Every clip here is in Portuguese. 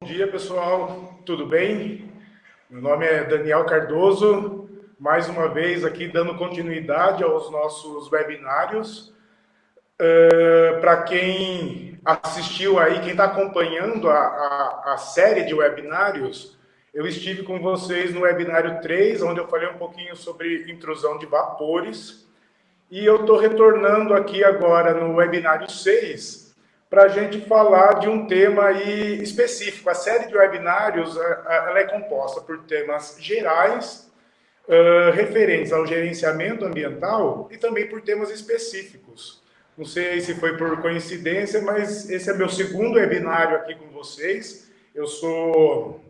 Bom dia, pessoal. Tudo bem? Meu nome é Daniel Cardoso. Mais uma vez aqui dando continuidade aos nossos webinários. Para quem assistiu aí, quem está acompanhando a série de webinários, eu estive com vocês no webinário 3, onde eu falei um pouquinho sobre intrusão de vapores. E eu estou retornando aqui agora no webinário 6 para a gente falar de um tema aí específico. A série de webinários ela é composta por temas gerais, referentes ao gerenciamento ambiental e também por temas específicos. Não sei se foi por coincidência, mas esse é meu segundo webinário aqui com vocês. Eu sou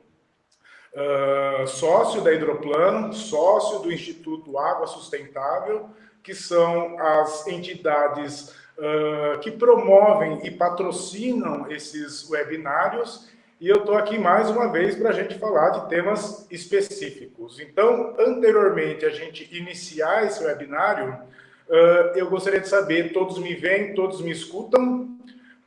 sócio da Hidroplano, sócio do Instituto Água Sustentável, que são as entidades que promovem e patrocinam esses webinários. E eu estou aqui mais uma vez para a gente falar de temas específicos. Então, anteriormente a gente iniciar esse webinário, eu gostaria de saber, todos me veem, todos me escutam?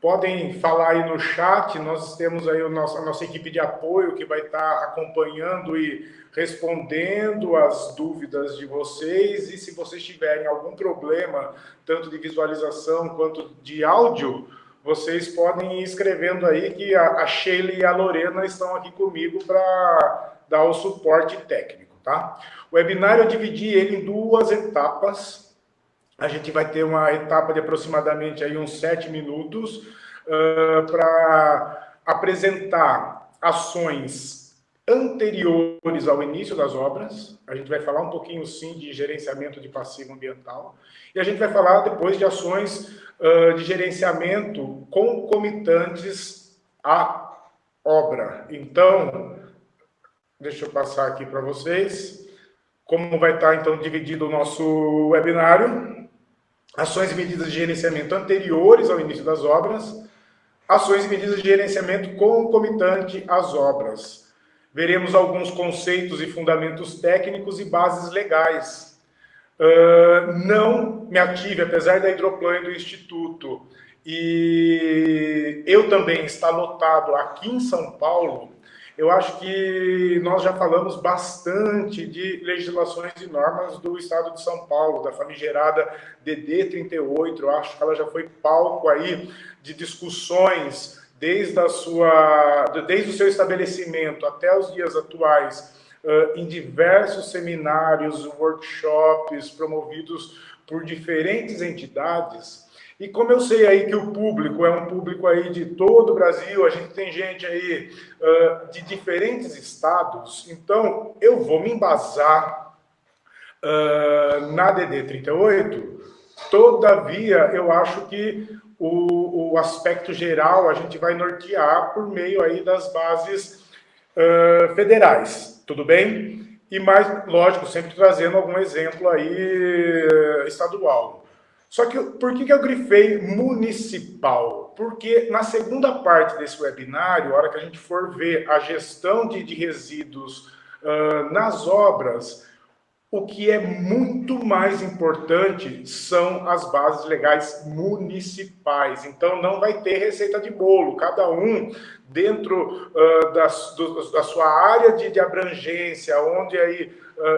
Podem falar aí no chat, nós temos aí a nossa equipe de apoio que vai estar acompanhando e respondendo as dúvidas de vocês. E se vocês tiverem algum problema, tanto de visualização quanto de áudio, vocês podem ir escrevendo aí que a Sheila e a Lorena estão aqui comigo para dar o suporte técnico, tá? O webinar eu dividi ele em duas etapas. A gente vai ter uma etapa de aproximadamente aí uns 7 minutos para apresentar ações anteriores ao início das obras. A gente vai falar um pouquinho, sim, de gerenciamento de passivo ambiental. E a gente vai falar depois de ações de gerenciamento concomitantes à obra. Então, deixa eu passar aqui para vocês como vai estar, então, dividido o nosso webinário. Ações e medidas de gerenciamento anteriores ao início das obras, ações e medidas de gerenciamento concomitante às obras. Veremos alguns conceitos e fundamentos técnicos e bases legais. Não me ative, apesar da Hidroplano e do Instituto, e eu também estar lotado aqui em São Paulo, eu acho que nós já falamos bastante de legislações e normas do Estado de São Paulo, da famigerada DD 38. Eu acho que ela já foi palco aí de discussões desde o seu estabelecimento até os dias atuais, em diversos seminários, workshops promovidos por diferentes entidades. E como eu sei aí que o público é um público aí de todo o Brasil, a gente tem gente aí de diferentes estados, então eu vou me embasar na DD 38. Todavia, eu acho que o aspecto geral a gente vai nortear por meio aí das bases federais, tudo bem? E mais, lógico, sempre trazendo algum exemplo aí estadual. Só que por que eu grifei municipal? Porque na segunda parte desse webinário, a hora que a gente for ver a gestão de resíduos nas obras, o que é muito mais importante são as bases legais municipais. Então, não vai ter receita de bolo. Cada um, dentro da sua área de abrangência, onde aí,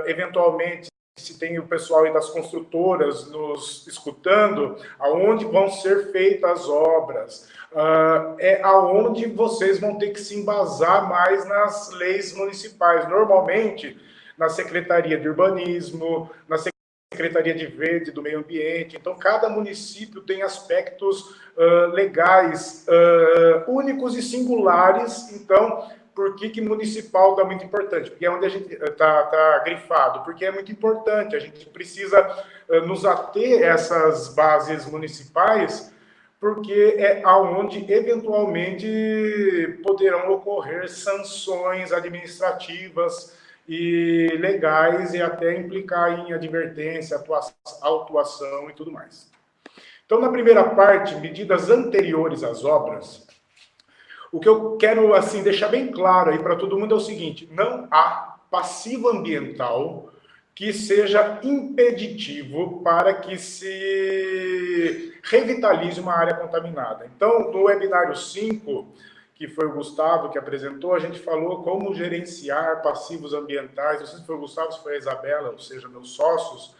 eventualmente, se tem o pessoal aí das construtoras nos escutando, aonde vão ser feitas as obras, é aonde vocês vão ter que se embasar mais nas leis municipais. Normalmente, na Secretaria de Urbanismo, na Secretaria de Verde do Meio Ambiente. Então, cada município tem aspectos legais únicos e singulares. Então, por que municipal está muito importante? Porque é onde a gente está grifado, porque é muito importante, a gente precisa nos ater a essas bases municipais, porque é aonde eventualmente poderão ocorrer sanções administrativas e legais e até implicar em advertência, autuação e tudo mais. Então, na primeira parte, medidas anteriores às obras, o que eu quero assim deixar bem claro aí para todo mundo é o seguinte: não há passivo ambiental que seja impeditivo para que se revitalize uma área contaminada. Então, no webinário 5, que foi o Gustavo que apresentou, a gente falou como gerenciar passivos ambientais, não sei se foi o Gustavo, se foi a Isabela, ou seja, meus sócios.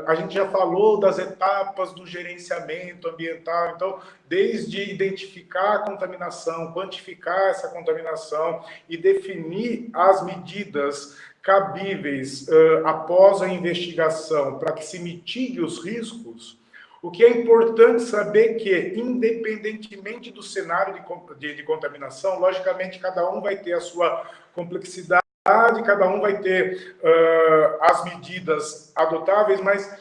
A gente já falou das etapas do gerenciamento ambiental, então, desde identificar a contaminação, quantificar essa contaminação e definir as medidas cabíveis após a investigação para que se mitigue os riscos. O que é importante saber que, independentemente do cenário de contaminação, logicamente cada um vai ter a sua complexidade, cada um vai ter as medidas adotáveis, mas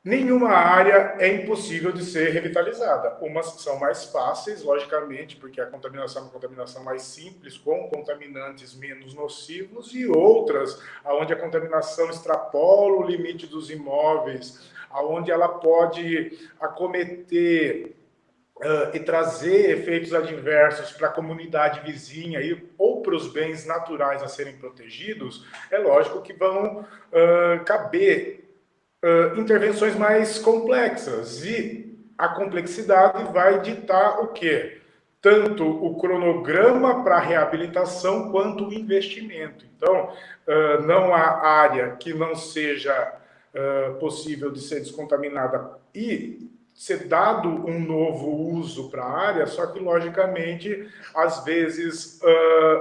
nenhuma área é impossível de ser revitalizada. Umas são mais fáceis, logicamente, porque a contaminação é uma contaminação mais simples, com contaminantes menos nocivos, e outras, onde a contaminação extrapola o limite dos imóveis, onde ela pode acometer e trazer efeitos adversos para a comunidade vizinha ou para os bens naturais a serem protegidos, é lógico que vão caber intervenções mais complexas, e a complexidade vai ditar o quê? Tanto o cronograma para a reabilitação quanto o investimento. Então, não há área que não seja possível de ser descontaminada e ser dado um novo uso para a área, só que, logicamente, às vezes,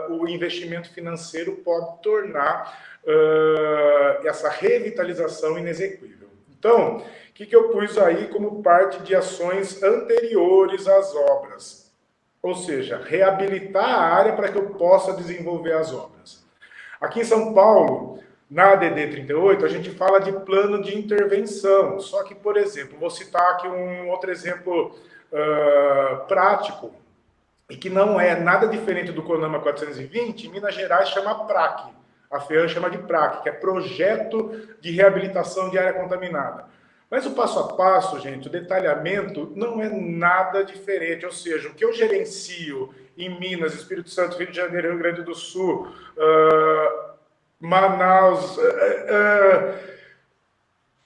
o investimento financeiro pode tornar essa revitalização inexequível. Então, o que eu pus aí como parte de ações anteriores às obras? Ou seja, reabilitar a área para que eu possa desenvolver as obras. Aqui em São Paulo, na ADD 38, a gente fala de plano de intervenção. Só que, por exemplo, vou citar aqui um outro exemplo prático, e que não é nada diferente do CONAMA 420, em Minas Gerais chama PRAC. A FEAM chama de PRAC, que é Projeto de Reabilitação de Área Contaminada. Mas o passo a passo, gente, o detalhamento não é nada diferente. Ou seja, o que eu gerencio em Minas, Espírito Santo, Rio de Janeiro, Rio Grande do Sul, Manaus,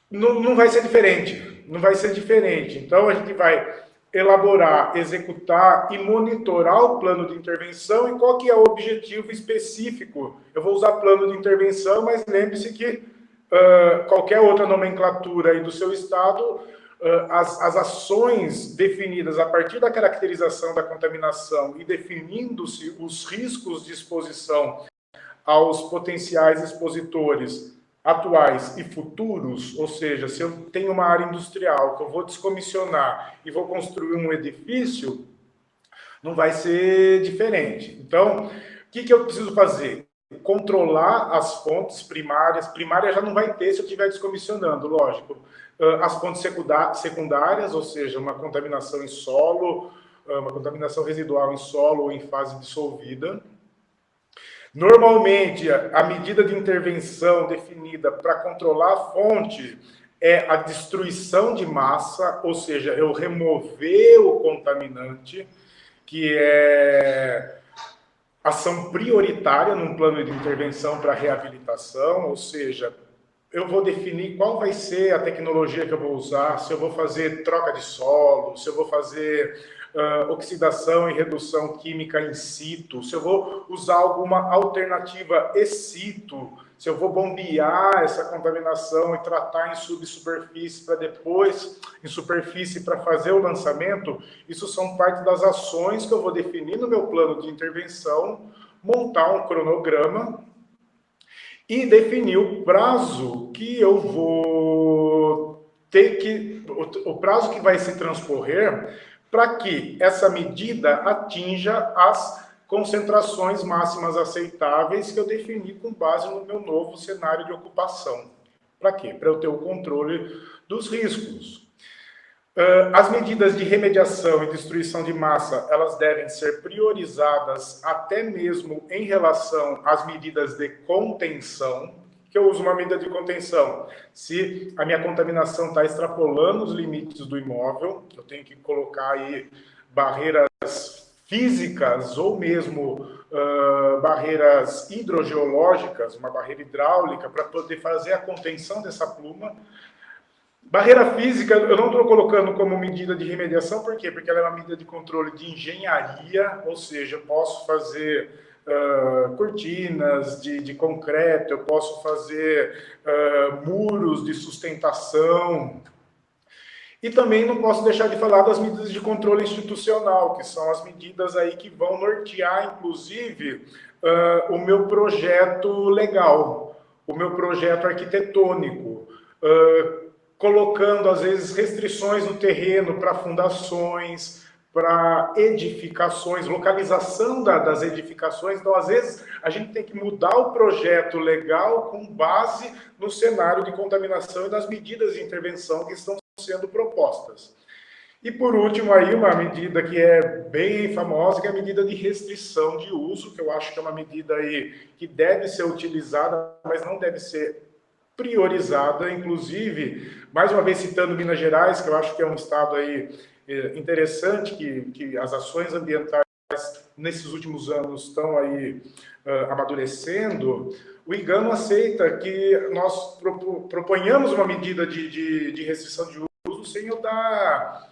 não vai ser diferente. Não vai ser diferente. Então, a gente vai elaborar, executar e monitorar o plano de intervenção. E qual que é o objetivo específico? Eu vou usar plano de intervenção, mas lembre-se que qualquer outra nomenclatura aí do seu estado, as ações definidas a partir da caracterização da contaminação e definindo-se os riscos de exposição aos potenciais expositores atuais e futuros, ou seja, se eu tenho uma área industrial que eu vou descomissionar e vou construir um edifício, não vai ser diferente. Então, o que eu preciso fazer? Controlar as fontes primárias. Primária já não vai ter se eu estiver descomissionando, lógico. As fontes secundárias, ou seja, uma contaminação em solo, uma contaminação residual em solo ou em fase dissolvida. Normalmente, a medida de intervenção definida para controlar a fonte é a destruição de massa, ou seja, eu remover o contaminante, que é ação prioritária num plano de intervenção para reabilitação, ou seja, eu vou definir qual vai ser a tecnologia que eu vou usar, se eu vou fazer troca de solo, se eu vou fazer oxidação e redução química in situ, se eu vou usar alguma alternativa ex situ, se eu vou bombear essa contaminação e tratar em subsuperfície para depois, em superfície, para fazer o lançamento. Isso são parte das ações que eu vou definir no meu plano de intervenção, montar um cronograma e definir o prazo que eu vou ter que... o prazo que vai se transcorrer para que essa medida atinja as concentrações máximas aceitáveis que eu defini com base no meu novo cenário de ocupação. Para quê? Para eu ter o controle dos riscos. As medidas de remediação e destruição de massa, elas devem ser priorizadas até mesmo em relação às medidas de contenção, que eu uso uma medida de contenção. Se a minha contaminação está extrapolando os limites do imóvel, eu tenho que colocar aí barreiras físicas ou mesmo barreiras hidrogeológicas, uma barreira hidráulica, para poder fazer a contenção dessa pluma. Barreira física, eu não estou colocando como medida de remediação, por quê? Porque ela é uma medida de controle de engenharia, ou seja, eu posso fazer cortinas de concreto, eu posso fazer muros de sustentação. E também não posso deixar de falar das medidas de controle institucional, que são as medidas aí que vão nortear, inclusive, o meu projeto legal, o meu projeto arquitetônico, colocando, às vezes, restrições no terreno para fundações, para edificações, localização das edificações. Então, às vezes, a gente tem que mudar o projeto legal com base no cenário de contaminação e das medidas de intervenção que estão sendo propostas. E por último aí uma medida que é bem famosa, que é a medida de restrição de uso, que eu acho que é uma medida aí que deve ser utilizada, mas não deve ser priorizada, inclusive, mais uma vez citando Minas Gerais, que eu acho que é um estado aí interessante, que as ações ambientais nesses últimos anos estão aí amadurecendo. O IGAMO aceita que nós proponhamos uma medida de restrição de uso sem eu dar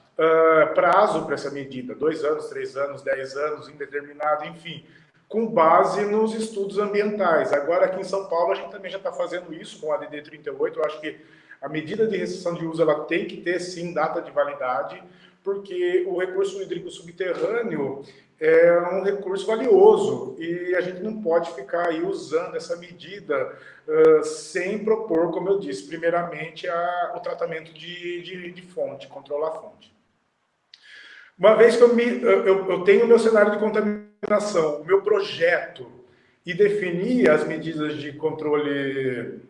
prazo para essa medida, 2 anos, 3 anos, 10 anos, indeterminado, enfim, com base nos estudos ambientais. Agora, aqui em São Paulo, a gente também já está fazendo isso com a ADD 38. Eu acho que a medida de restrição de uso ela tem que ter, sim, data de validade, porque o recurso hídrico subterrâneo é um recurso valioso e a gente não pode ficar aí usando essa medida sem propor, como eu disse, primeiramente o tratamento de fonte, controlar a fonte. Uma vez que eu tenho o meu cenário de contaminação, o meu projeto, e definir as medidas de controle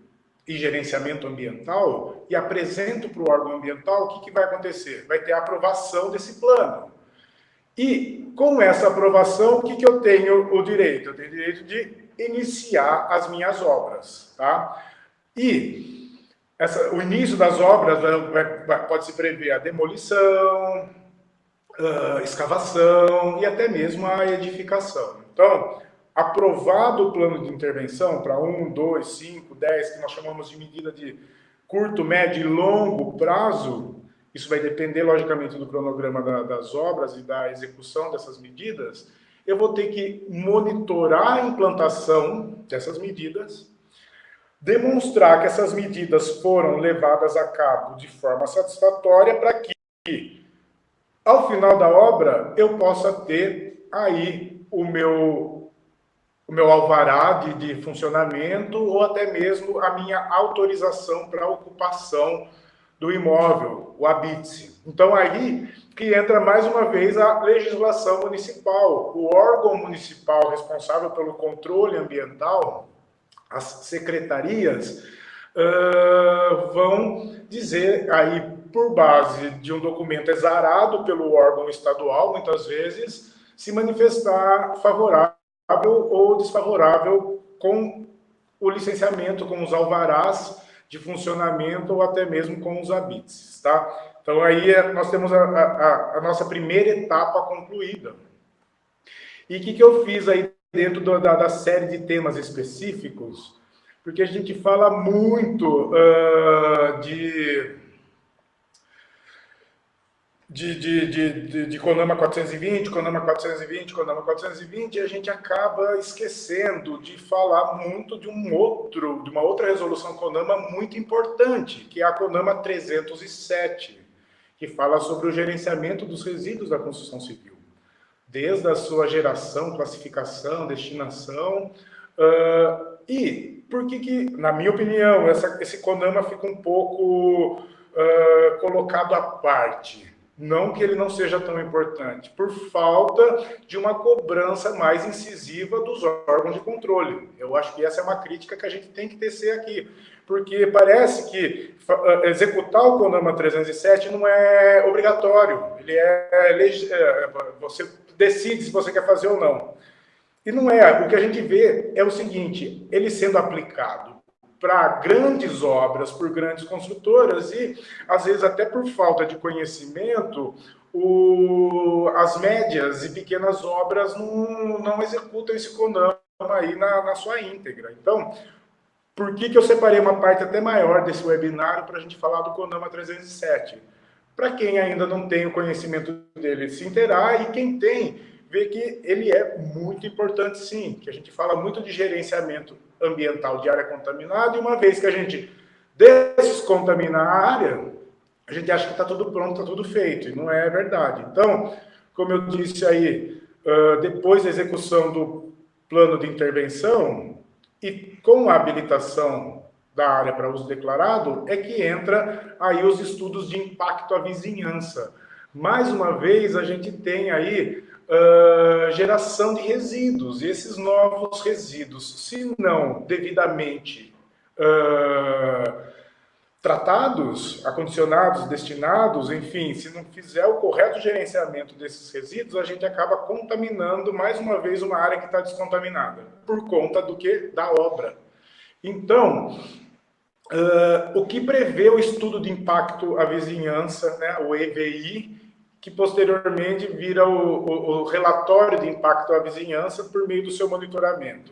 e gerenciamento ambiental, e apresento para o órgão ambiental, o que vai acontecer? Vai ter a aprovação desse plano. E com essa aprovação, o que eu tenho o direito? Eu tenho o direito de iniciar as minhas obras. Tá? E o início das obras pode-se prever a demolição, escavação e até mesmo a edificação. Então, aprovado o plano de intervenção para 1, 2, 5, 10, que nós chamamos de medida de curto, médio e longo prazo, isso vai depender, logicamente, do cronograma das obras e da execução dessas medidas, eu vou ter que monitorar a implantação dessas medidas, demonstrar que essas medidas foram levadas a cabo de forma satisfatória para que, ao final da obra, eu possa ter aí o meu alvará de funcionamento ou até mesmo a minha autorização para ocupação do imóvel, o habite-se. Então, aí que entra mais uma vez a legislação municipal. O órgão municipal responsável pelo controle ambiental, as secretarias, vão dizer aí, por base de um documento exarado pelo órgão estadual, muitas vezes, se manifestar favorável ou desfavorável com o licenciamento, com os alvarás de funcionamento ou até mesmo com os habites, tá? Então aí nós temos a nossa primeira etapa concluída. E o que eu fiz aí dentro da série de temas específicos? Porque a gente fala muito de CONAMA 420, CONAMA 420, CONAMA 420, e a gente acaba esquecendo de falar muito de uma outra resolução CONAMA muito importante, que é a CONAMA 307, que fala sobre o gerenciamento dos resíduos da construção civil, desde a sua geração, classificação, destinação, e por que, na minha opinião, esse CONAMA fica um pouco colocado à parte? Não que ele não seja tão importante, por falta de uma cobrança mais incisiva dos órgãos de controle. Eu acho que essa é uma crítica que a gente tem que tecer aqui, porque parece que executar o CONAMA 307 não é obrigatório, você decide se você quer fazer ou não. E não é, o que a gente vê é o seguinte, ele sendo aplicado para grandes obras, por grandes construtoras e, às vezes, até por falta de conhecimento, as médias e pequenas obras não executam esse CONAMA aí na sua íntegra. Então, Por que que eu separei uma parte até maior desse webinário para a gente falar do CONAMA 307? Para quem ainda não tem o conhecimento dele se inteirar, e quem tem, ver que ele é muito importante sim, que a gente fala muito de gerenciamento ambiental de área contaminada, e uma vez que a gente descontamina a área, a gente acha que está tudo pronto, está tudo feito, e não é verdade. Então, como eu disse aí, depois da execução do plano de intervenção e com a habilitação da área para uso declarado, é que entra aí os estudos de impacto à vizinhança. Mais uma vez, a gente tem aí geração de resíduos, e esses novos resíduos, se não devidamente tratados, acondicionados, destinados, enfim, se não fizer o correto gerenciamento desses resíduos, a gente acaba contaminando mais uma vez uma área que está descontaminada, por conta do que? Da obra. Então, o que prevê o estudo de impacto à vizinhança, né, o EVI, que posteriormente vira o relatório de impacto à vizinhança por meio do seu monitoramento.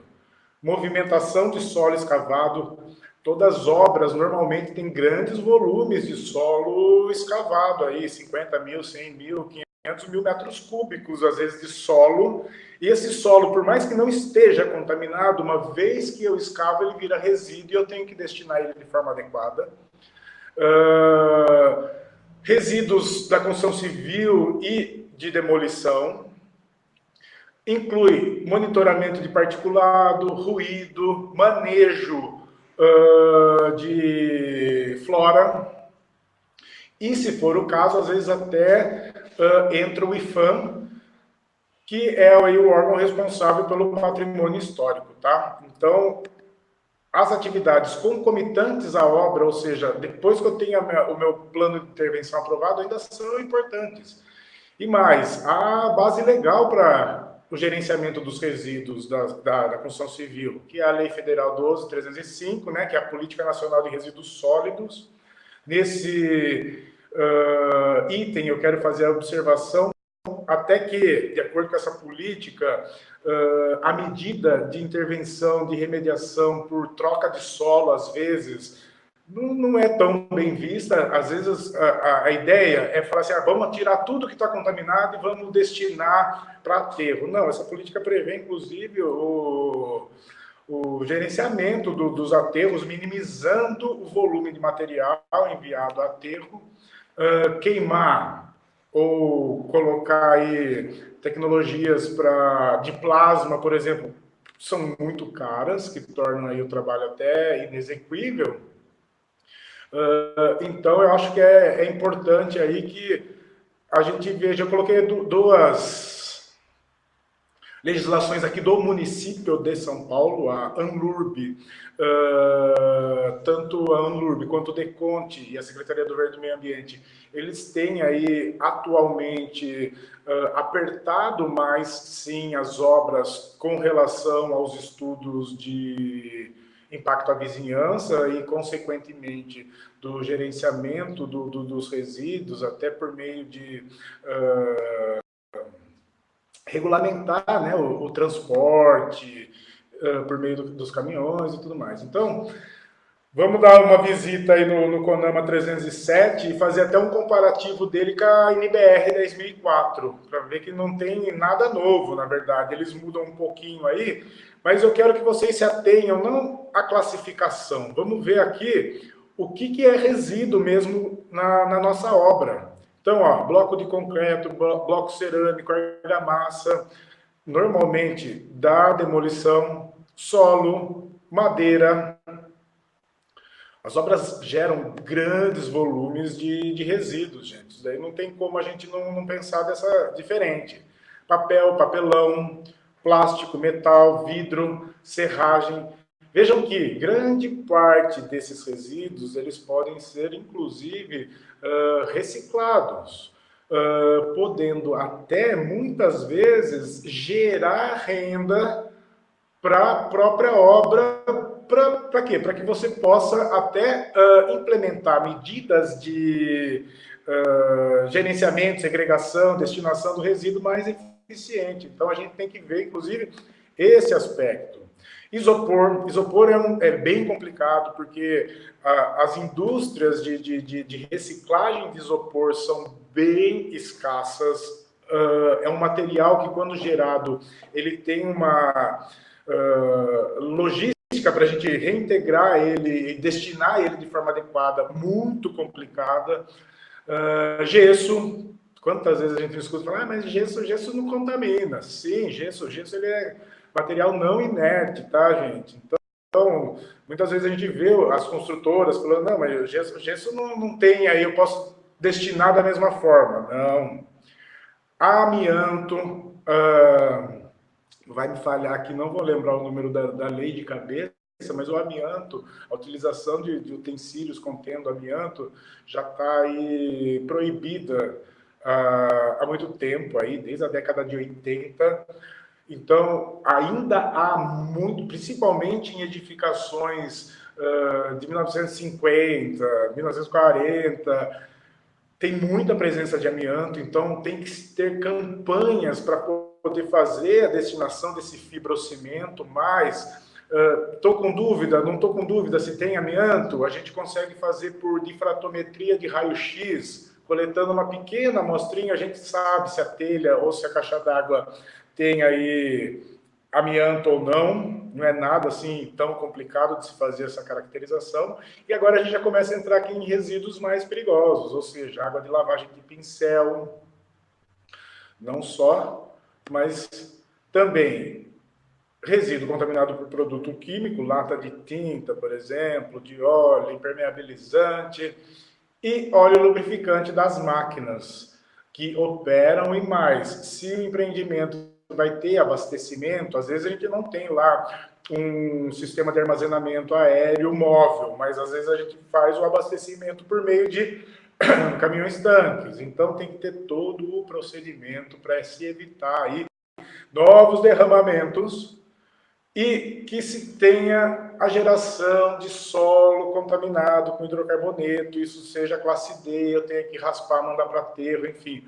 Movimentação de solo escavado. Todas as obras normalmente têm grandes volumes de solo escavado, aí 50 mil, 100 mil, 500 mil metros cúbicos, às vezes, de solo. E esse solo, por mais que não esteja contaminado, uma vez que eu escavo, ele vira resíduo e eu tenho que destinar ele de forma adequada. Resíduos da construção civil e de demolição. Inclui monitoramento de particulado, ruído, manejo de flora, e se for o caso, às vezes até entra o IFAM, que é aí o órgão responsável pelo patrimônio histórico, tá? Então, as atividades concomitantes à obra, ou seja, depois que eu tenho o meu plano de intervenção aprovado, ainda são importantes. E mais, a base legal para o gerenciamento dos resíduos da construção civil, que é a Lei Federal 12.305, né, que é a Política Nacional de Resíduos Sólidos. Nesse item, eu quero fazer a observação, até que, de acordo com essa política, a medida de intervenção, de remediação por troca de solo, às vezes, não é tão bem vista. Às vezes a ideia é falar assim, vamos tirar tudo que está contaminado e vamos destinar para aterro. Não, essa política prevê, inclusive, o gerenciamento dos aterros, minimizando o volume de material enviado a aterro, queimar ou colocar aí tecnologias de plasma, por exemplo, são muito caras, que tornam aí o trabalho até inexequível. Então, eu acho que é importante aí que a gente veja. Eu coloquei duas legislações aqui do município de São Paulo, a ANLURB, tanto a ANLURB quanto o DECONTE e a Secretaria do Verde e Meio Ambiente, eles têm aí atualmente apertado mais, sim, as obras com relação aos estudos de impacto à vizinhança e, consequentemente, do gerenciamento dos resíduos, até por meio de regulamentar, né, o transporte por meio dos caminhões e tudo mais. Então, vamos dar uma visita aí no CONAMA 307 e fazer até um comparativo dele com a NBR 10.004, para ver que não tem nada novo, na verdade. Eles mudam um pouquinho aí, mas eu quero que vocês se atenham não à classificação. Vamos ver aqui o que é resíduo mesmo na nossa obra. Então, ó, bloco de concreto, bloco cerâmico, argamassa, normalmente da demolição, solo, madeira. As obras geram grandes volumes de resíduos, gente. Isso daí não tem como a gente não pensar dessa diferente. Papel, papelão, plástico, metal, vidro, serragem. Vejam que grande parte desses resíduos eles podem ser, inclusive, reciclados, podendo até, muitas vezes, gerar renda para a própria obra. Para quê? Para que você possa até implementar medidas de gerenciamento, segregação, destinação do resíduo mais eficiente. Então, a gente tem que ver, inclusive, esse aspecto. Isopor é bem complicado, porque as indústrias de reciclagem de isopor são bem escassas. É um material que, quando gerado, ele tem uma logística para a gente reintegrar ele e destinar ele de forma adequada, muito complicada. Gesso, quantas vezes a gente escuta falar, mas gesso não contamina. Sim, gesso ele é material não inerte, tá, gente? Então, muitas vezes a gente vê as construtoras falando, não, mas gesso não tem, aí eu posso destinar da mesma forma. Não. Amianto, vai me falhar aqui, não vou lembrar o número da lei de cabeça, mas o amianto, a utilização de utensílios contendo amianto já está aí proibida há muito tempo, aí, desde a década de 80. Então, ainda há muito, principalmente em edificações de 1950, 1940, tem muita presença de amianto, então tem que ter campanhas para poder fazer a destinação desse fibrocimento, mas estou com dúvida, não estou com dúvida se tem amianto, a gente consegue fazer por difratometria de raio-x, coletando uma pequena amostrinha, a gente sabe se a telha ou se a caixa d'água tem aí amianto ou não é nada assim tão complicado de se fazer essa caracterização. E agora a gente já começa a entrar aqui em resíduos mais perigosos, ou seja, água de lavagem de pincel, não só, mas também resíduo contaminado por produto químico, lata de tinta, por exemplo, de óleo, impermeabilizante e óleo lubrificante das máquinas que operam. E mais, se o empreendimento vai ter abastecimento, às vezes a gente não tem lá um sistema de armazenamento aéreo móvel, mas às vezes a gente faz o abastecimento por meio de caminhões tanques, então tem que ter todo o procedimento para se evitar aí novos derramamentos e que se tenha a geração de solo contaminado com hidrocarboneto, isso seja classe D, eu tenho que raspar, mandar para aterro, enfim.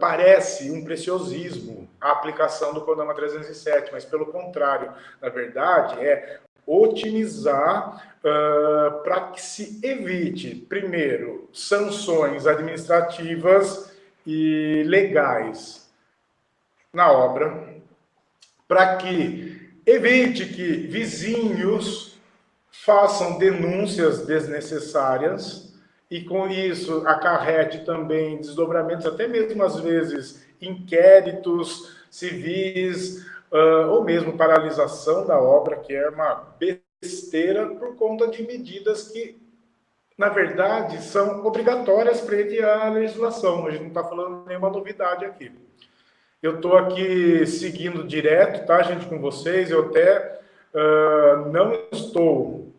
Parece um preciosismo a aplicação do CONAMA 307, mas pelo contrário, na verdade, é otimizar para que se evite, primeiro, sanções administrativas e legais na obra, para que evite que vizinhos façam denúncias desnecessárias e com isso acarrete também desdobramentos, até mesmo às vezes inquéritos civis ou mesmo paralisação da obra, que é uma besteira por conta de medidas que, na verdade, são obrigatórias frente à legislação. A gente não está falando nenhuma novidade aqui. Eu estou aqui seguindo direto, tá, gente, com vocês. Eu até não estou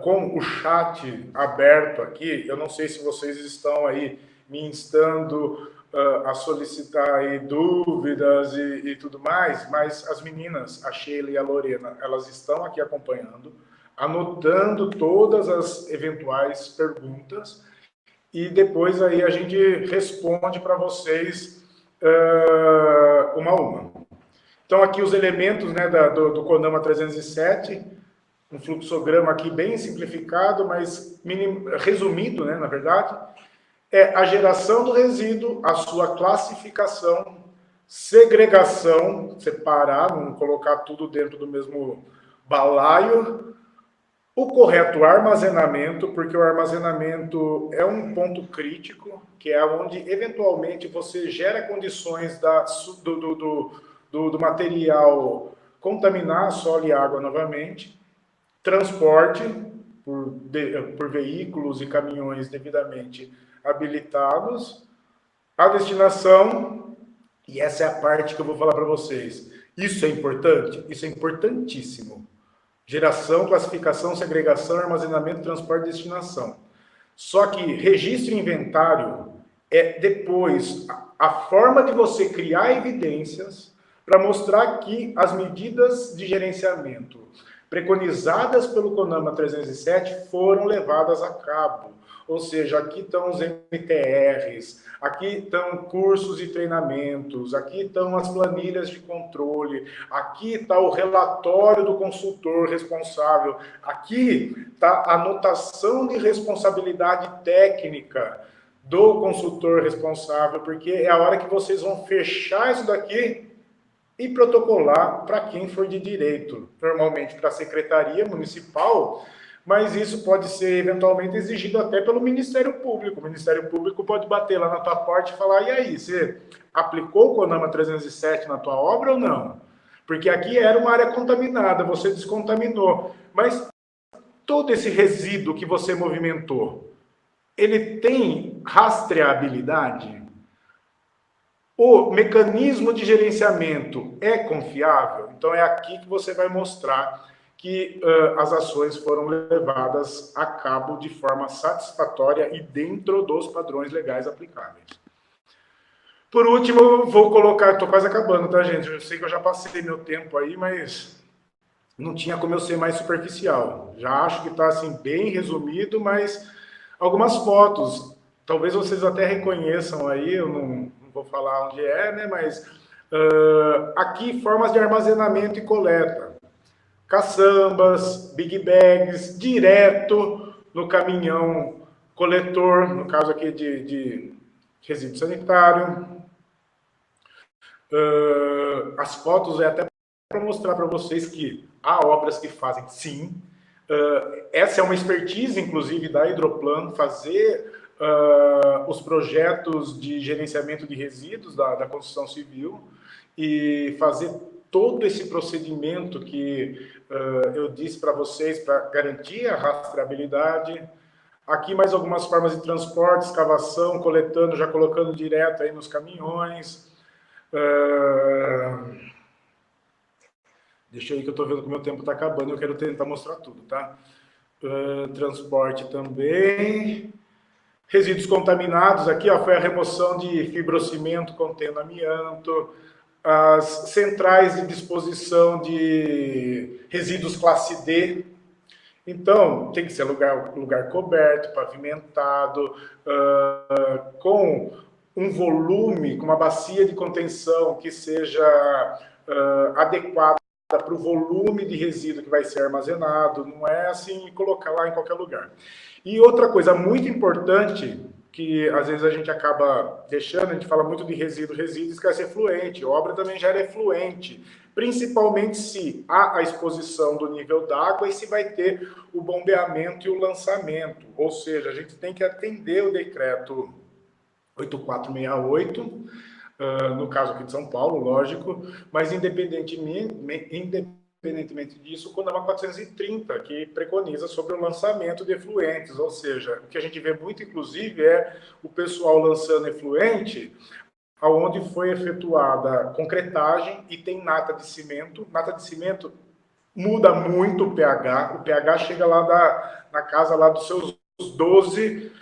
com o chat aberto aqui. Eu não sei se vocês estão aí me instando a solicitar aí dúvidas e tudo mais, mas as meninas, a Sheila e a Lorena, elas estão aqui acompanhando, anotando todas as eventuais perguntas e depois aí a gente responde para vocês uma a uma. Então, aqui os elementos, né, do CONAMA 307, um fluxograma aqui bem simplificado, mas resumido, né, na verdade, é a geração do resíduo, a sua classificação, segregação, separar, não colocar tudo dentro do mesmo balaio, o correto armazenamento, porque o armazenamento é um crítico, que é onde eventualmente você gera condições do material contaminar solo e água novamente, transporte por veículos e caminhões devidamente habilitados, a destinação, e essa é a parte que eu vou falar para vocês. Isso é importante? Isso é importantíssimo. Geração, classificação, segregação, armazenamento, transporte e destinação. Só que registro e inventário é depois a forma de você criar evidências para mostrar que as medidas de gerenciamento preconizadas pelo CONAMA 307 foram levadas a cabo. Ou seja, aqui estão os MTRs, aqui estão cursos e treinamentos, aqui estão as planilhas de controle, aqui está o relatório do consultor responsável, aqui está a anotação de responsabilidade técnica do consultor responsável, porque é a hora que vocês vão fechar isso daqui e protocolar para quem for de direito, normalmente para a Secretaria Municipal, mas isso pode ser eventualmente exigido até pelo Ministério Público. O Ministério Público pode bater lá na tua porta e falar, e aí, você aplicou o CONAMA 307 na tua obra ou não? Porque aqui era uma área contaminada, você descontaminou, mas todo esse resíduo que você movimentou, ele tem rastreabilidade? O mecanismo de gerenciamento é confiável? Então é aqui que você vai mostrar que as ações foram levadas a cabo de forma satisfatória e dentro dos padrões legais aplicáveis. Por último, vou colocar, estou quase acabando, tá, gente? Eu sei que eu já passei meu tempo aí, mas não tinha como eu ser mais superficial. Já acho que está assim, bem resumido, mas algumas fotos, talvez vocês até reconheçam aí, eu não vou falar onde é, né? Mas aqui formas de armazenamento e coleta. Caçambas, big bags, direto no caminhão coletor, no caso aqui de resíduo sanitário. As fotos é até para mostrar para vocês que há obras que fazem sim. Essa é uma expertise, inclusive, da Hidroplan, fazer os projetos de gerenciamento de resíduos da construção civil e fazer todo esse procedimento que eu disse para vocês para garantir a rastreabilidade. Aqui mais algumas formas de transporte, escavação, coletando, já colocando direto aí nos caminhões. Deixa aí que eu estou vendo que o meu tempo está acabando, eu quero tentar mostrar tudo, tá? Transporte também. Resíduos contaminados, aqui ó, foi a remoção de fibrocimento contendo amianto, as centrais de disposição de resíduos classe D. Então, tem que ser lugar coberto, pavimentado, com um volume, com uma bacia de contenção que seja adequada para o volume de resíduo que vai ser armazenado, não é assim colocar lá em qualquer lugar. E outra coisa muito importante, que às vezes a gente acaba deixando, a gente fala muito de resíduo, esquece efluente, obra também gera efluente, principalmente se há a exposição do nível d'água e se vai ter o bombeamento e o lançamento, ou seja, a gente tem que atender o decreto 8468, no caso aqui de São Paulo, lógico, mas independentemente disso, o CONAMA 430, que preconiza sobre o lançamento de efluentes, ou seja, o que a gente vê muito, inclusive, é o pessoal lançando efluente aonde foi efetuada concretagem e tem nata de cimento. Nata de cimento muda muito o pH chega lá na casa lá dos seus 12,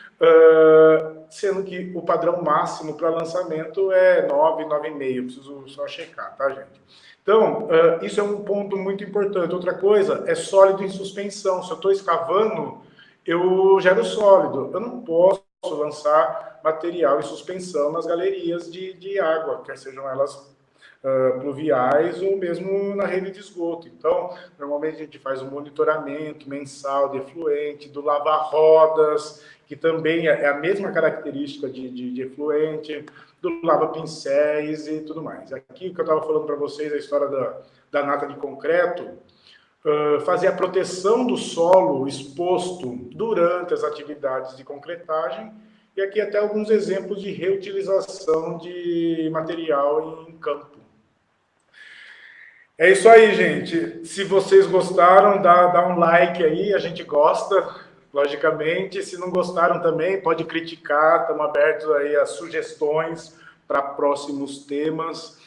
sendo que o padrão máximo para lançamento é 9, 9,5, preciso só checar, tá, gente? Então, isso é um ponto muito importante. Outra coisa é sólido em suspensão. Se eu estou escavando, eu gero sólido. Eu não posso lançar material em suspensão nas galerias de água, quer sejam elas pluviais ou mesmo na rede de esgoto. Então, normalmente a gente faz um monitoramento mensal de efluente, do lava-rodas, que também é a mesma característica de efluente, do lava-pincéis e tudo mais. Aqui, o que eu estava falando para vocês, a história da nata de concreto, fazer a proteção do solo exposto durante as atividades de concretagem, e aqui até alguns exemplos de reutilização de material em campo. É isso aí, gente. Se vocês gostaram, dá um like aí, a gente gosta, logicamente. Se não gostaram também, pode criticar, estamos abertos aí a sugestões para próximos temas.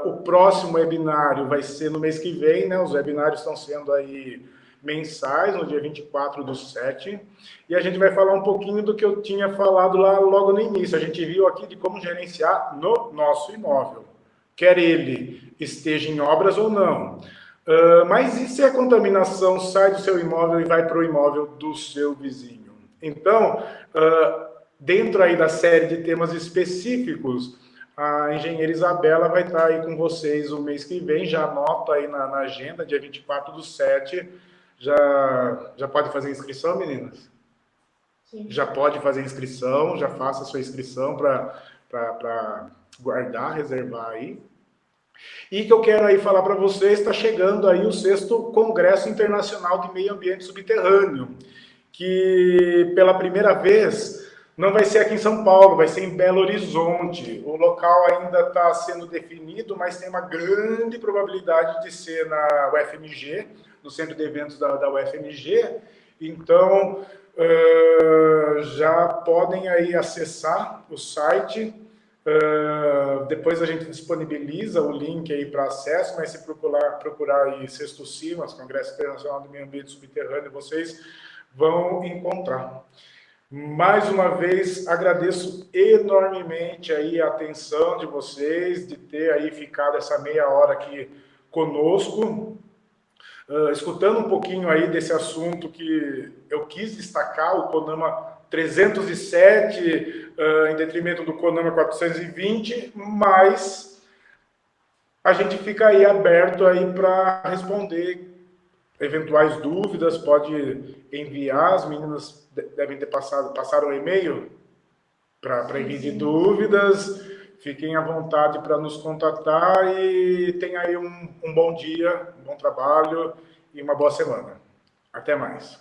O próximo webinário vai ser no mês que vem, né? Os webinários estão sendo aí mensais, no dia 24/7, e a gente vai falar um pouquinho do que eu tinha falado lá logo no início. A gente viu aqui de como gerenciar no nosso imóvel, quer ele esteja em obras ou não. Mas e se a contaminação sai do seu imóvel e vai para o imóvel do seu vizinho? Então, dentro aí da série de temas específicos, a engenheira Isabela vai estar aí com vocês o mês que vem, já anota aí na agenda, dia 24/7, já pode fazer inscrição, meninas? Sim. Já pode fazer inscrição, já faça a sua inscrição para guardar, reservar aí. E que eu quero aí falar para vocês, está chegando aí o 6º Congresso Internacional de Meio Ambiente Subterrâneo, que pela primeira vez não vai ser aqui em São Paulo, vai ser em Belo Horizonte. O local ainda está sendo definido, mas tem uma grande probabilidade de ser na UFMG, no centro de eventos da UFMG. Então, já podem aí acessar o site. Depois a gente disponibiliza o link aí para acesso, mas se procurar aí Sexto CIMAS, Congresso Internacional do Meio Ambiente Subterrâneo, vocês vão encontrar. Mais uma vez, agradeço enormemente aí a atenção de vocês, de ter aí ficado essa meia hora aqui conosco, escutando um pouquinho aí desse assunto que eu quis destacar, o CONAMA 307, em detrimento do CONAMA 420, mas a gente fica aí aberto aí para responder eventuais dúvidas, pode enviar, as meninas devem ter passaram o e-mail para Sim, envio de sim. dúvidas, fiquem à vontade para nos contatar e tenha aí um bom dia, um bom trabalho e uma boa semana. Até mais.